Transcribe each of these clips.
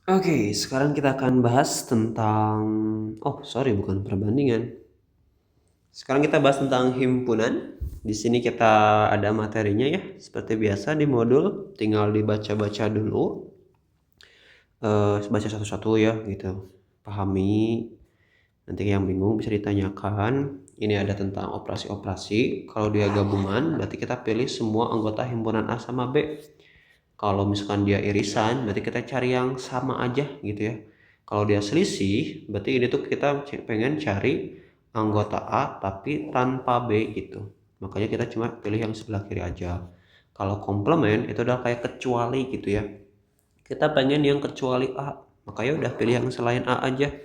Oke, sekarang kita akan bahas tentang bukan perbandingan. Sekarang kita bahas tentang himpunan. Di sini kita ada materinya ya, seperti biasa di modul, tinggal dibaca-baca dulu. Baca satu-satu ya gitu. Pahami. Nanti yang bingung bisa ditanyakan. Ini ada tentang operasi-operasi. Kalau dia gabungan, berarti kita pilih semua anggota himpunan A sama B. Kalau misalkan dia irisan, berarti kita cari yang sama aja gitu ya. Kalau dia selisih, berarti ini tuh kita pengen cari anggota A tapi tanpa B gitu. Makanya kita cuma pilih yang sebelah kiri aja. Kalau komplement itu udah kayak kecuali gitu ya. Kita pengen yang kecuali A, makanya udah pilih yang selain A aja.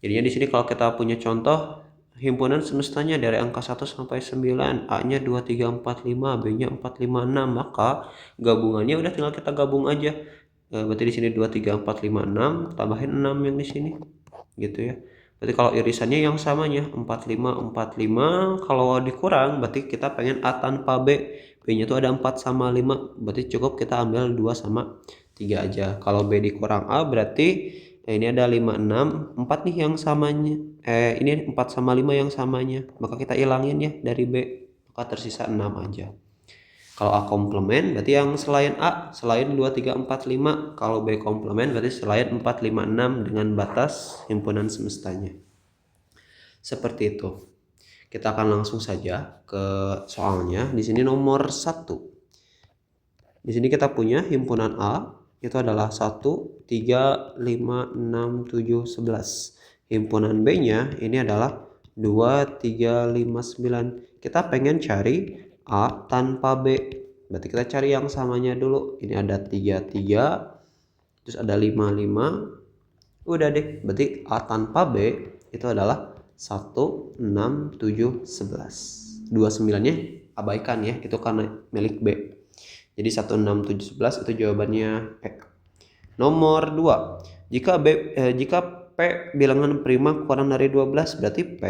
Jadinya di sini kalau kita punya contoh himpunan semestanya dari angka 1 sampai 9, A-nya 2, 3, 4, 5, B-nya 4, 5, 6, maka gabungannya udah tinggal kita gabung aja. Berarti di sini 2, 3, 4, 5, 6, tambahin 6 yang di sini. Gitu ya. Berarti kalau irisannya yang samanya 4, 5, 4, 5, kalau dikurang berarti kita pengen A tanpa B. B-nya tuh ada 4 sama 5, berarti cukup kita ambil 2 sama 3 aja. Kalau B dikurang A berarti ini ada 5, 6, 4 nih yang samanya. Ini 4 sama 5 yang samanya. Maka kita ilangin ya dari B. Maka tersisa 6 aja. Kalau A komplement berarti yang selain A, selain 2, 3, 4, 5. Kalau B komplement berarti selain 4, 5, 6 dengan batas himpunan semestanya. Seperti itu. Kita akan langsung saja ke soalnya. Di sini nomor 1. Di sini kita punya himpunan A itu adalah 1, 3, 5, 6, 7, 11. Himpunan B-nya ini adalah 2, 3, 5, 9. Kita pengen cari A tanpa B. Berarti kita cari yang samanya dulu. Ini ada 3, 3. Terus ada 5, 5. Udah deh. Berarti A tanpa B itu adalah 1, 6, 7, 11. 29-nya abaikan ya. Itu karena milik B. Jadi 1, 6, 7, 11 itu jawabannya P. Nomor 2. Jika P bilangan prima kurang dari 12, berarti P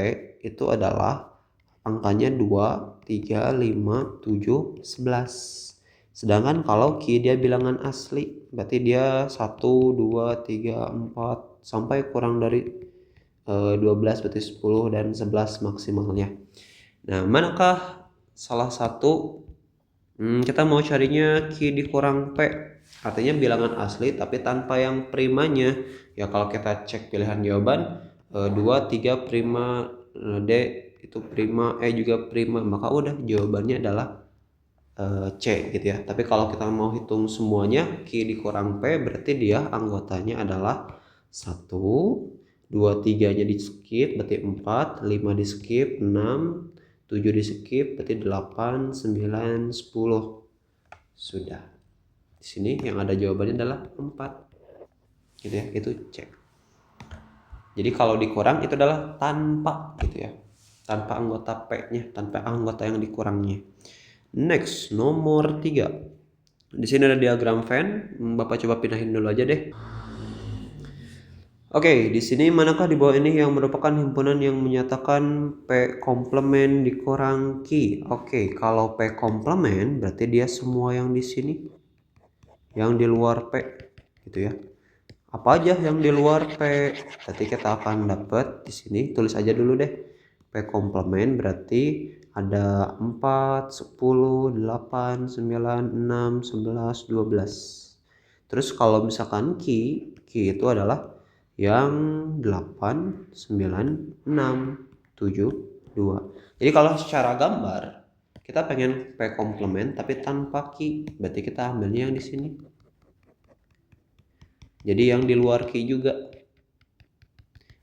itu adalah angkanya 2, 3, 5, 7, 11. Sedangkan kalau Q dia bilangan asli, berarti dia 1, 2, 3, 4 sampai kurang dari 12, berarti 10 dan 11 maksimalnya. Nah, manakah salah satu kita mau carinya Q dikurang P, artinya bilangan asli tapi tanpa yang primanya. Ya kalau kita cek pilihan jawaban 2, 3 prima, D itu prima, E juga prima, maka udah jawabannya adalah C gitu ya. Tapi kalau kita mau hitung semuanya Q dikurang P berarti dia anggotanya adalah 1, 2, 3 nya di skip berarti 4, 5 di skip 6, 7 di skip berarti 8, 9, 10. Sudah. Di sini yang ada jawabannya adalah 4. Gitu ya, itu cek. Jadi kalau dikurang itu adalah tanpa gitu ya. Tanpa anggota P-nya, tanpa anggota yang dikurangnya. Next, nomor 3. Di sini ada diagram Venn. Bapak coba pindahin dulu aja deh. Oke, di sini manakah di bawah ini yang merupakan himpunan yang menyatakan P komplement dikurang Q? Oke, kalau P komplement berarti dia semua yang di sini, yang di luar P, gitu ya. Apa aja yang di luar P? Berarti kita akan dapat di sini, tulis aja dulu deh. P komplement berarti ada 4, 10, 8, 9, 6, 11, 12. Terus kalau misalkan Q itu adalah yang 8, 9, 6, 7, 2. Jadi kalau secara gambar kita pengen P komplement tapi tanpa Q, berarti kita ambilnya yang di sini. Jadi yang di luar Q juga.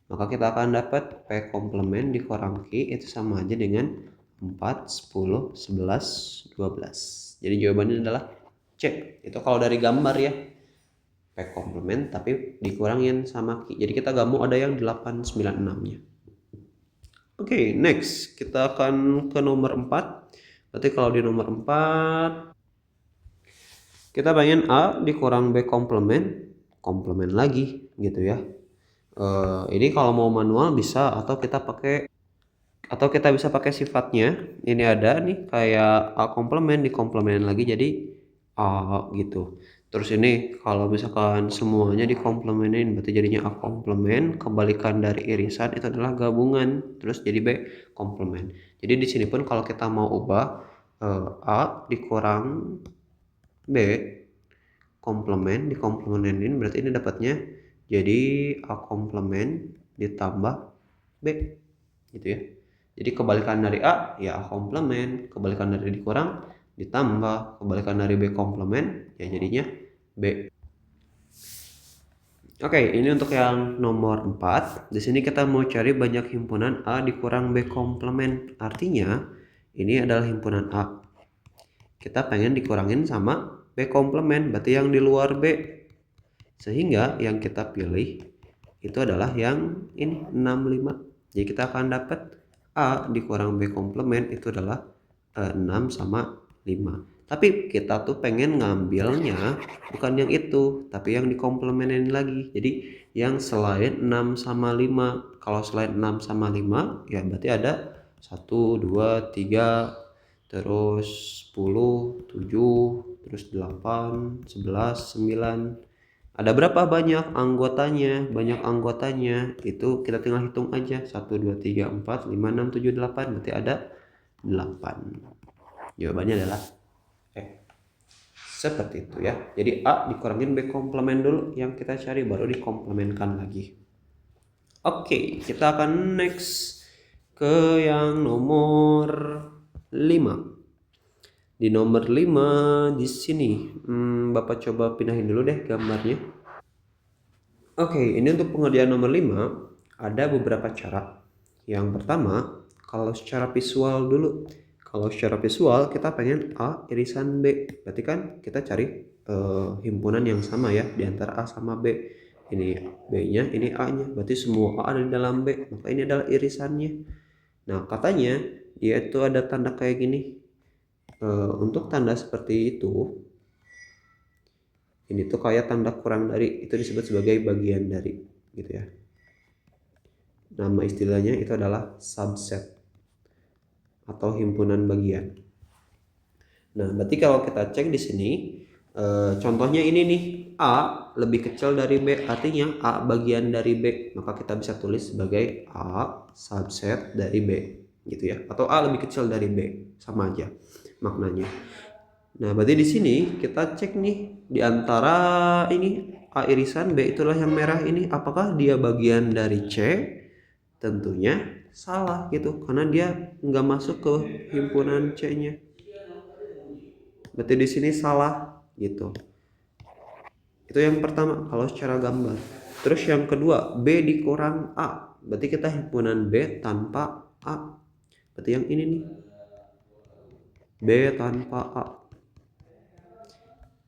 Maka kita akan dapat P komplement dikurang Q itu sama aja dengan 4, 10, 11, 12. Jadi jawabannya adalah C. Itu kalau dari gambar ya. P komplement tapi dikurangin sama Q. Jadi kita gak mau ada yang 8, 9, 6-nya. Oke, next. Kita akan ke nomor 4. Berarti kalau di nomor 4 kita pengen A dikurang B komplement lagi gitu ya. Ini kalau mau manual bisa atau kita bisa pakai sifatnya. Ini ada nih kayak A komplement dikomplementin lagi jadi A gitu. Terus ini kalau misalkan semuanya dikomplemenin berarti jadinya A komplement, kebalikan dari irisan itu adalah gabungan, terus jadi B komplement. Jadi di sini pun kalau kita mau ubah A dikurang B komplement dikomplemenin berarti ini dapatnya jadi A komplement ditambah B gitu ya. Jadi kebalikan dari A ya A komplement, kebalikan dari dikurang ditambah, kebalikan dari B komplement ya jadinya B. Oke, ini untuk yang nomor 4. Di sini kita mau cari banyak himpunan A dikurang B komplement. Artinya ini adalah himpunan A. Kita pengen dikurangin sama B komplement, berarti yang di luar B. Sehingga yang kita pilih itu adalah yang ini 65. Jadi kita akan dapat A dikurang B komplement itu adalah 6 sama 5. Tapi kita tuh pengen ngambilnya bukan yang itu, tapi yang dikomplemenin lagi. Jadi yang selain 6 sama 5. Kalau selain 6 sama 5 ya berarti ada 1, 2, 3, terus 10, 7, terus 8, 11, 9. Ada berapa banyak anggotanya? Banyak anggotanya itu kita tinggal hitung aja. 1, 2, 3, 4, 5, 6, 7, 8. Berarti ada 8. Jawabannya adalah seperti itu ya. Jadi A dikurangin B komplement dulu yang kita cari, baru dikomplementkan lagi. Oke, kita akan next ke yang nomor 5. Di nomor 5 di sini Bapak coba pindahin dulu deh gambarnya. Oke, ini untuk pengerjaan nomor 5 ada beberapa cara. Yang pertama, kalau secara visual dulu. Kalau secara visual kita pengen A irisan B. Berarti kan kita cari himpunan yang sama ya di antara A sama B. Ini B-nya, ini A-nya. Berarti semua A ada di dalam B. Maka ini adalah irisannya. Nah, katanya dia itu ada tanda kayak gini. Untuk tanda seperti itu, ini tuh kayak tanda kurang dari, itu disebut sebagai bagian dari gitu ya. Nama istilahnya itu adalah subset atau himpunan bagian. Nah, berarti kalau kita cek di sini contohnya ini nih, A lebih kecil dari B, artinya A bagian dari B, maka kita bisa tulis sebagai A subset dari B gitu ya, atau A lebih kecil dari B, sama aja maknanya. Nah, berarti di sini kita cek nih di antara ini A irisan B itulah yang merah ini, apakah dia bagian dari C? Tentunya salah gitu, karena dia nggak masuk ke himpunan C-nya. Berarti di sini salah gitu. Itu yang pertama kalau secara gambar. Terus yang kedua, B dikurang A. Berarti kita himpunan B tanpa A. Berarti yang ini nih. B tanpa A.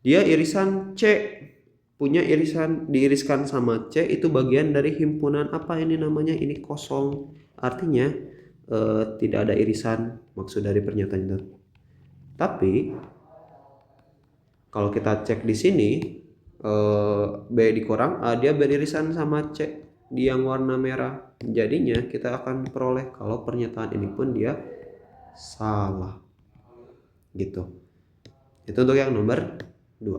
Dia irisan C. Punya irisan, diiriskan sama C, itu bagian dari himpunan apa ini namanya? Ini kosong. Artinya tidak ada irisan, maksud dari pernyataan itu. Tapi kalau kita cek di sini B dikurang A, dia beririsan sama C di yang warna merah. Jadinya kita akan peroleh kalau pernyataan ini pun dia salah gitu. Itu untuk yang nomor 2,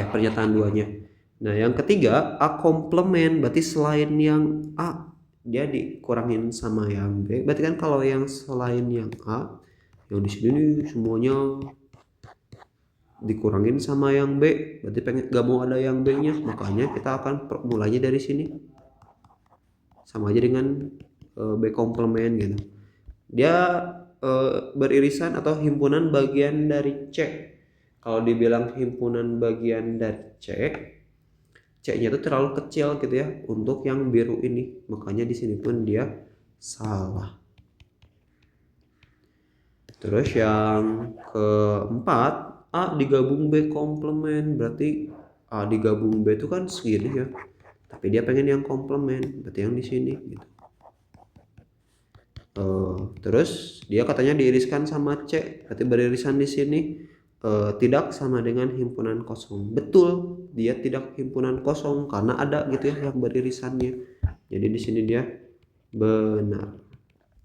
pernyataan 2-nya. Nah, yang ketiga A komplement, berarti selain yang A dia dikurangin sama yang B. Berarti kan kalau yang selain yang A, yang di sini nih semuanya dikurangin sama yang B, berarti pengen gak mau ada yang B nya, makanya kita akan mulainya dari sini, sama aja dengan B komplement gitu. Dia beririsan atau himpunan bagian dari C. Kalau dibilang himpunan bagian dari C, C-nya itu terlalu kecil gitu ya untuk yang biru ini, makanya di sini pun dia salah. Terus yang keempat, A digabung B komplement, berarti A digabung B itu kan segini ya, tapi dia pengen yang komplement, berarti yang di sini gitu. Terus dia katanya diiriskan sama C, berarti beririsan di sini tidak sama dengan himpunan kosong. Betul, dia tidak himpunan kosong karena ada gitu ya yang beririsannya. Jadi di sini dia benar.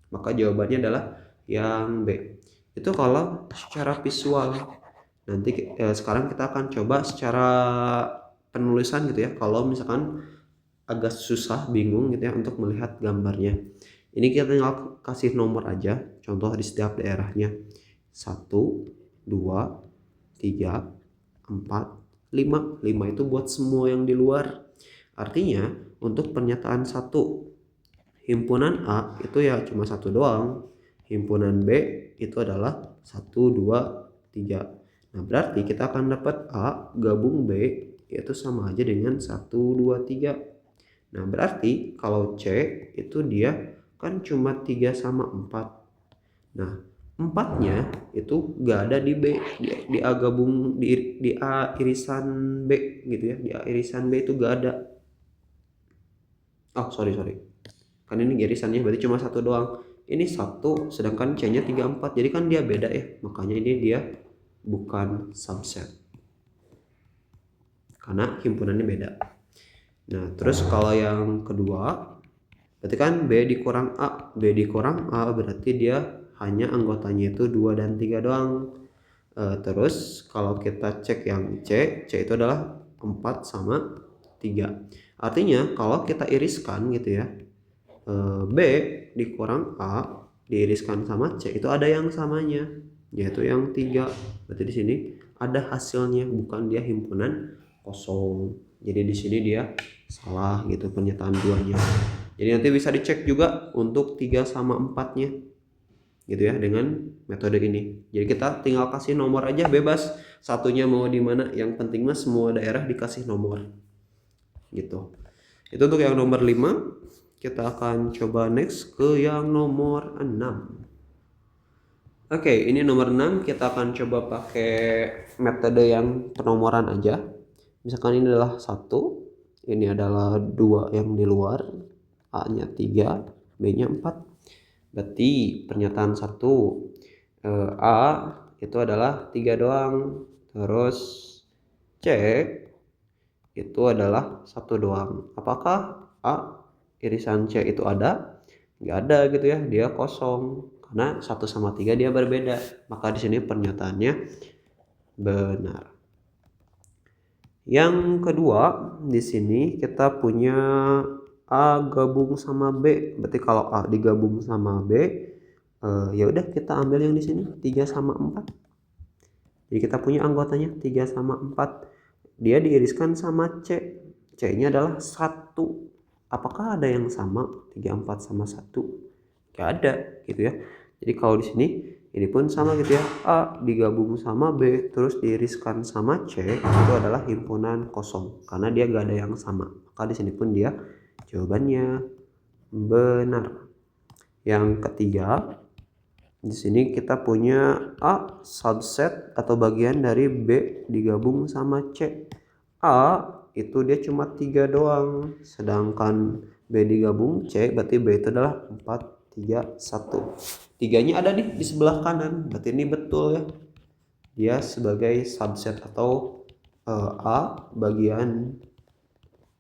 Maka jawabannya adalah yang B. Itu kalau secara visual. Nanti sekarang kita akan coba secara penulisan gitu ya. Kalau misalkan agak susah, bingung gitu ya untuk melihat gambarnya. Ini kita tinggal kasih nomor aja, contoh di setiap daerahnya. 1, 2, 3, 4, 5. 5 itu buat semua yang di luar. Artinya untuk pernyataan 1 himpunan A itu ya cuma 1 doang. Himpunan B itu adalah 1, 2, 3. Nah, berarti kita akan dapat A gabung B itu sama aja dengan 1, 2, 3. Nah, berarti kalau C itu dia kan cuma 3 sama 4. Nah, 4-nya itu gak ada di B, di A gabung di A irisan B gitu ya. Di A irisan B itu gak ada. Oh, sorry. Kan ini irisannya berarti cuma 1 doang. Ini 1 sedangkan C-nya 3, 4. Jadi kan dia beda ya. Makanya ini dia bukan subset. Karena himpunannya beda. Nah, terus kalau yang kedua, berarti kan B dikurang A. B dikurang A berarti dia hanya anggotanya itu 2 dan 3 doang. Terus kalau kita cek yang C itu adalah 4 sama 3. Artinya kalau kita iriskan gitu ya, B dikurang A diiriskan sama C itu ada yang samanya, yaitu yang 3. Berarti di sini ada hasilnya, bukan dia himpunan kosong. Jadi di sini dia salah gitu pernyataan 2-nya. Jadi nanti bisa dicek juga untuk 3 sama 4-nya gitu ya dengan metode ini. Jadi kita tinggal kasih nomor aja, bebas satunya mau di mana, yang penting mah semua daerah dikasih nomor gitu. Itu untuk yang nomor 5. Kita akan coba next ke yang nomor 6. Oke, ini nomor 6 kita akan coba pakai metode yang penomoran aja. Misalkan ini adalah 1, ini adalah 2 yang di luar, A-nya 3, B-nya 4. Berarti pernyataan 1, A itu adalah 3 doang. Terus C itu adalah 1 doang. Apakah A irisan C itu ada? Nggak ada gitu ya, dia kosong. Karena 1 sama 3 dia berbeda. Maka di sini pernyataannya benar. Yang kedua, di sini kita punya A gabung sama B. Berarti kalau A digabung sama B, ya udah kita ambil yang di sini 3 sama 4. Jadi kita punya anggotanya 3 sama 4. Dia diiriskan sama C. C-nya adalah 1. Apakah ada yang sama 3, 4 sama 1? Gak ada gitu ya. Jadi kalau di sini ini pun sama gitu ya. A digabung sama B terus diiriskan sama C itu adalah himpunan kosong karena dia gak ada yang sama. Maka di sini pun dia jawabannya benar. Yang ketiga, di sini kita punya A subset atau bagian dari B digabung sama C. A itu dia cuma 3 doang, sedangkan B digabung C berarti B itu adalah 4, 3, 1. 3-nya ada di sebelah kanan, berarti ini betul ya. Dia sebagai subset atau A bagian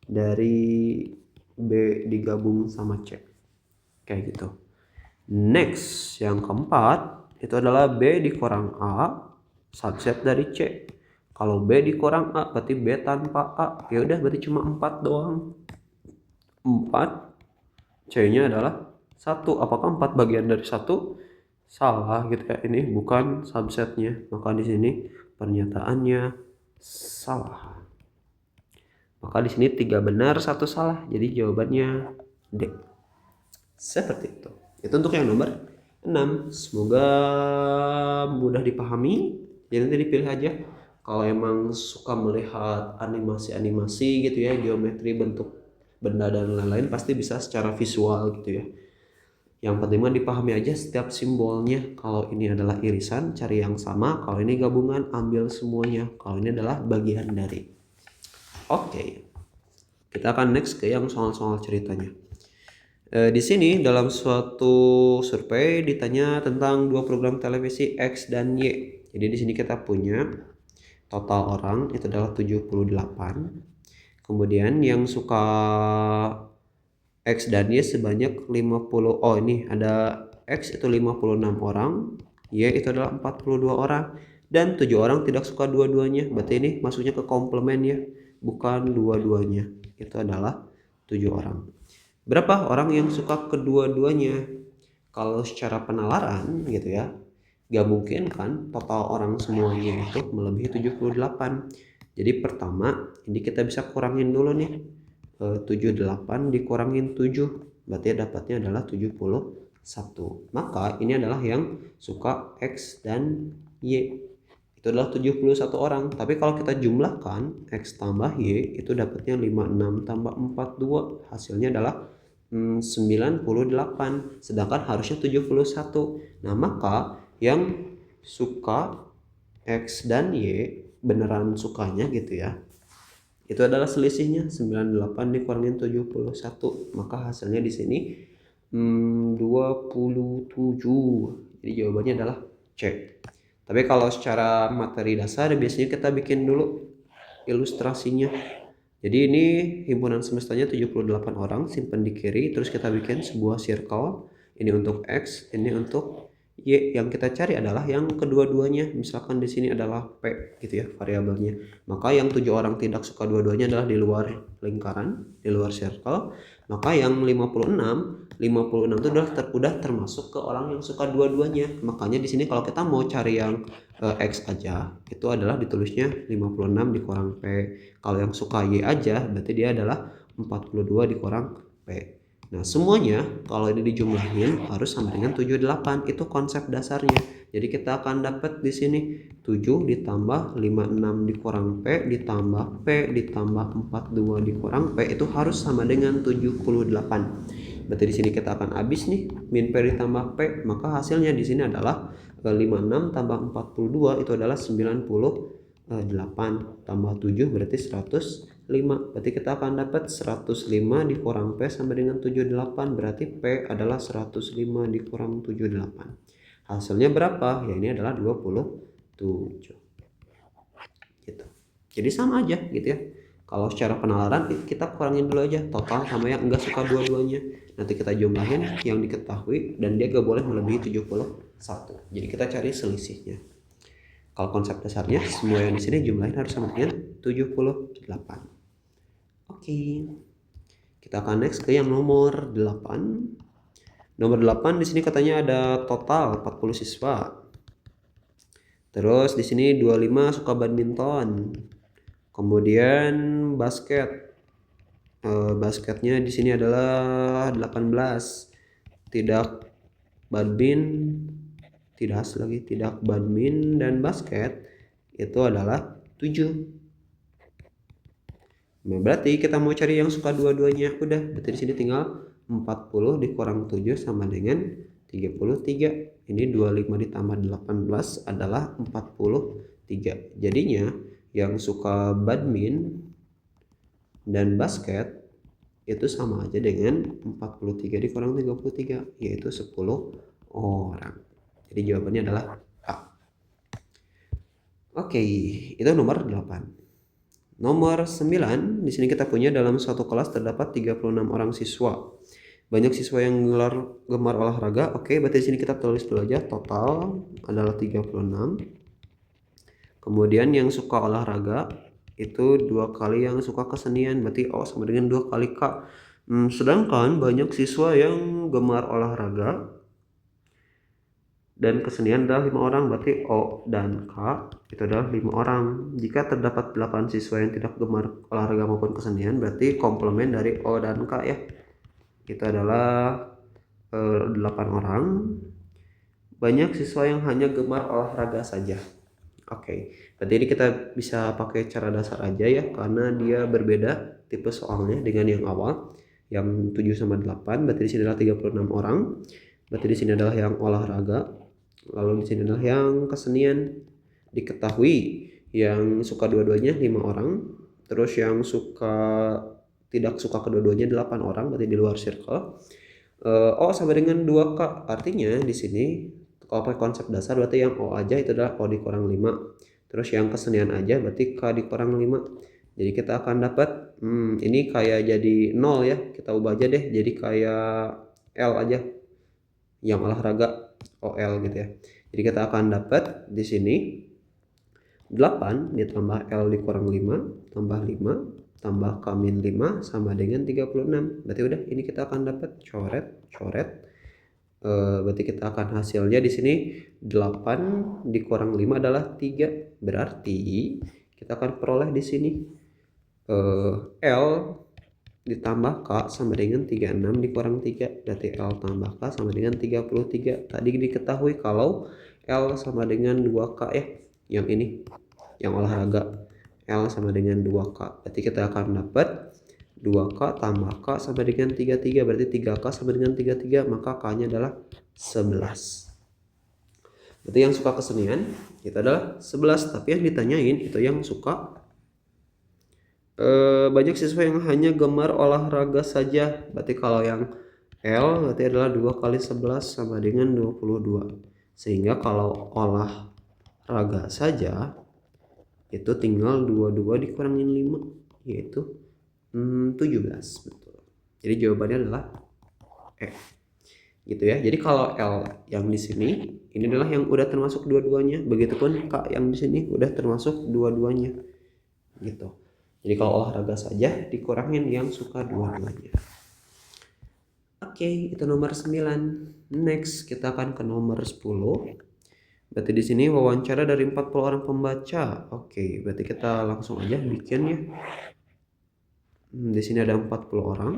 dari B digabung sama C. Kayak gitu. Next, yang keempat itu adalah B dikurang A subset dari C. Kalau B dikurang A berarti B tanpa A. Ya udah berarti cuma 4 doang. 4 C-nya adalah 1. Apakah 4 bagian dari 1? Salah gitu ya. Ini bukan subsetnya. Maka di sini pernyataannya salah. Maka di sini 3 benar, 1 salah. Jadi jawabannya D. Seperti itu. Itu untuk yang nomor 6. Semoga mudah dipahami. Jadi nanti dipilih aja. Kalau emang suka melihat animasi-animasi gitu ya, geometri bentuk benda dan lain-lain, pasti bisa secara visual gitu ya. Yang penting mah dipahami aja setiap simbolnya. Kalau ini adalah irisan, cari yang sama. Kalau ini gabungan, ambil semuanya. Kalau ini adalah bagian dari. Oke. Kita akan next ke yang soal-soal ceritanya. Di sini dalam suatu survei ditanya tentang 2 program televisi X dan Y. Jadi di sini kita punya total orang itu adalah 78. Kemudian yang suka X dan Y sebanyak 50. Oh, ini ada X itu 56 orang, Y itu adalah 42 orang. dan 7 orang tidak suka dua-duanya. Berarti ini masuknya ke komplement ya, bukan dua-duanya. Itu adalah 7 orang. Berapa orang yang suka kedua-duanya? Kalau secara penalaran gitu ya, gak mungkin kan total orang semuanya itu melebihi 78. Jadi pertama ini kita bisa kurangin dulu nih, 78 dikurangin 7, berarti dapatnya adalah 71. Maka ini adalah yang suka X dan Y, itu adalah 71 orang. Tapi kalau kita jumlahkan X tambah Y itu dapatnya 56 tambah 42, hasilnya adalah 98, sedangkan harusnya 71. Nah maka yang suka X dan Y beneran sukanya gitu ya, itu adalah selisihnya 98 dikurangin 71, maka hasilnya di sini 27. Jadi jawabannya adalah C. Tapi kalau secara materi dasar biasanya kita bikin dulu ilustrasinya. Jadi ini himpunan semestanya 78 orang, simpan di kiri, terus kita bikin sebuah circle. Ini untuk X, ini untuk Y. Yang kita cari adalah yang kedua-duanya. Misalkan di sini adalah P gitu ya variabelnya. Maka yang 7 orang tidak suka dua-duanya adalah di luar lingkaran, di luar circle. Maka yang 56 itu udah termasuk ke orang yang suka dua-duanya. Makanya di sini kalau kita mau cari yang X aja, itu adalah ditulisnya 56 dikurang P. Kalau yang suka Y aja berarti dia adalah 42 dikurang P. Nah semuanya kalau ini dijumlahin harus sama dengan 78, itu konsep dasarnya. Jadi kita akan dapat di sini 7 ditambah 56 dikurang P ditambah P ditambah 42 dikurang P itu harus sama dengan 78. Berarti di sini kita akan habis nih, min P ditambah P, maka hasilnya di sini adalah 56 tambah 42 itu adalah 98 tambah 7 berarti 105. Berarti kita akan dapat 105 dikurang P sama dengan 78, berarti P adalah 105 dikurang 78. Hasilnya berapa? Ya ini adalah 27. Gitu. Jadi sama aja gitu ya. Kalau secara penalaran kita kurangin dulu aja total sama yang enggak suka dua-duanya. Nanti kita jumlahin yang diketahui dan dia gak boleh melebihi 71. Jadi kita cari selisihnya. Kalau konsep dasarnya semua yang di sini jumlahin harus sama dengan 78. Oke. Kita akan next ke yang nomor 8. Nomor 8 di sini katanya ada total 40 siswa. Terus di sini 25 suka badminton. Kemudian basket. Basketnya di sini adalah 18. Tidak badmin dan basket itu adalah 7. Nah, berarti kita mau cari yang suka dua-duanya. Udah, berarti di sini tinggal 40 dikurang 7 sama dengan 33. Ini 25 ditambah 18 adalah 43. Jadinya yang suka badmin dan basket itu sama aja dengan 43 dikurang 33, yaitu 10 orang. Jadi jawabannya adalah A. Oke, itu nomor 8. Nomor 9, di sini kita punya dalam suatu kelas terdapat 36 orang siswa. Banyak siswa yang gemar olahraga. Oke, berarti di sini kita tulis dulu aja total adalah 36. Kemudian yang suka olahraga itu 2 kali yang suka kesenian, berarti O sama dengan 2 kali K. Sedangkan banyak siswa yang gemar olahraga dan kesenian adalah 5 orang, berarti O dan K itu adalah 5 orang. Jika terdapat 8 siswa yang tidak gemar olahraga maupun kesenian, berarti komplement dari O dan K ya, itu adalah 8 orang. Banyak siswa yang hanya gemar olahraga saja. Oke, berarti ini kita bisa pakai cara dasar aja ya, karena dia berbeda tipe soalnya dengan yang awal, yang 7 sama 8. Berarti di sini adalah 36 orang. Berarti di sini adalah yang olahraga. Lalu di sini adalah yang kesenian. Diketahui yang suka dua-duanya 5 orang. Terus yang tidak suka kedua-duanya 8 orang, berarti di luar circle. O sama dengan 2K. Artinya di sini kalau pakai konsep dasar berarti yang O aja itu adalah O dikurang 5. Terus yang kesenian aja berarti K dikurang 5. Jadi kita akan dapat ini kayak jadi 0 ya. Kita ubah aja deh jadi kayak L aja. Yang olahraga OL gitu ya. Jadi kita akan dapat di sini 8 ditambah L dikurang 5 tambah 5 tambah K min 5 sama dengan 36. Berarti udah, ini kita akan dapat coret. Berarti kita akan hasilnya di sini 8 dikurang 5 adalah 3. Berarti kita akan peroleh di sini L ditambah K sama dengan 36 dikurang 3. Berarti L tambah K sama dengan 33. Tadi diketahui kalau L sama dengan 2K ya, yang ini, yang olahraga. L sama dengan 2K. Berarti kita akan dapat 2K tambah K sama dengan 33. Berarti 3K sama dengan 33, maka K-nya adalah 11. Berarti yang suka kesenian itu adalah 11. Tapi yang ditanyain itu yang suka banyak siswa yang hanya gemar olahraga saja. Berarti kalau yang L berarti adalah 2 kali 11 sama dengan 22. Sehingga kalau olahraga saja itu tinggal 22 dikurangin 5, yaitu 17. Betul. Jadi jawabannya adalah E. Gitu ya. Jadi kalau L yang di sini ini adalah yang udah termasuk dua-duanya. Begitupun K yang di sini udah termasuk dua-duanya. Gitu. Jadi kalau olahraga saja dikurangin yang suka dua-duanya. Oke, itu nomor 9. Next kita akan ke nomor 10. Berarti di sini wawancara dari 40 orang pembaca. Oke, berarti kita langsung aja bikin ya. Di sini ada 40 orang.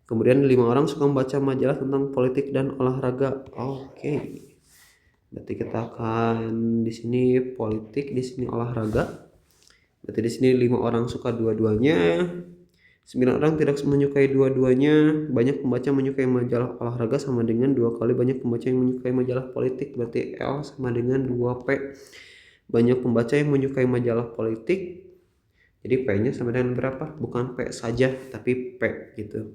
Kemudian 5 orang suka membaca majalah tentang politik dan olahraga. Oke. Berarti kita akan di sini politik, di sini olahraga. Berarti di sini 5 orang suka dua-duanya. 9 orang tidak menyukai dua-duanya. Banyak pembaca menyukai majalah olahraga sama dengan 2 kali banyak pembaca yang menyukai majalah politik. Berarti L sama dengan 2P. Banyak pembaca yang menyukai majalah politik. Jadi P-nya sama dengan berapa? Bukan P saja, tapi P gitu.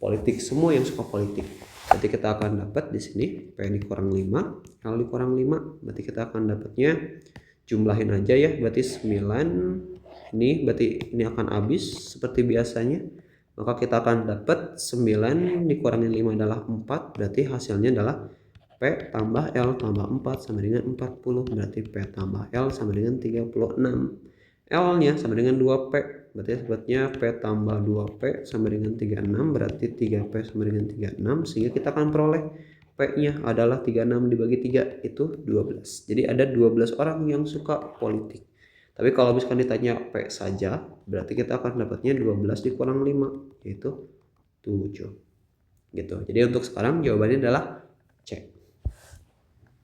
Politik, semua yang suka politik. Berarti kita akan dapat di sini P dikurang 5, L dikurang 5. Berarti kita akan dapatnya, jumlahin aja ya. Berarti 9. Ini berarti ini akan habis seperti biasanya. Maka kita akan dapat 9 dikurangin 5 adalah 4. Berarti hasilnya adalah P tambah L tambah 4 sama dengan 40. Berarti P tambah L sama dengan 36. L-nya sama dengan 2P. Berarti sebutnya P tambah 2P sama dengan 36. Berarti 3P sama dengan 36. Sehingga kita akan peroleh P-nya adalah 36 dibagi 3 itu 12. Jadi ada 12 orang yang suka politik. Tapi kalau misalkan ditanya P saja, berarti kita akan dapatnya 12 dikurang 5, yaitu 7. Gitu. Jadi untuk sekarang jawabannya adalah C.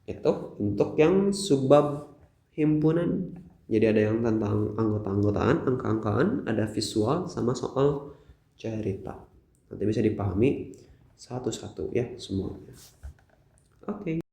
Itu untuk yang subbab himpunan. Jadi ada yang tentang anggota-anggotaan, angka-angkaan, ada visual, sama soal cerita. Nanti bisa dipahami satu-satu ya semuanya. Oke.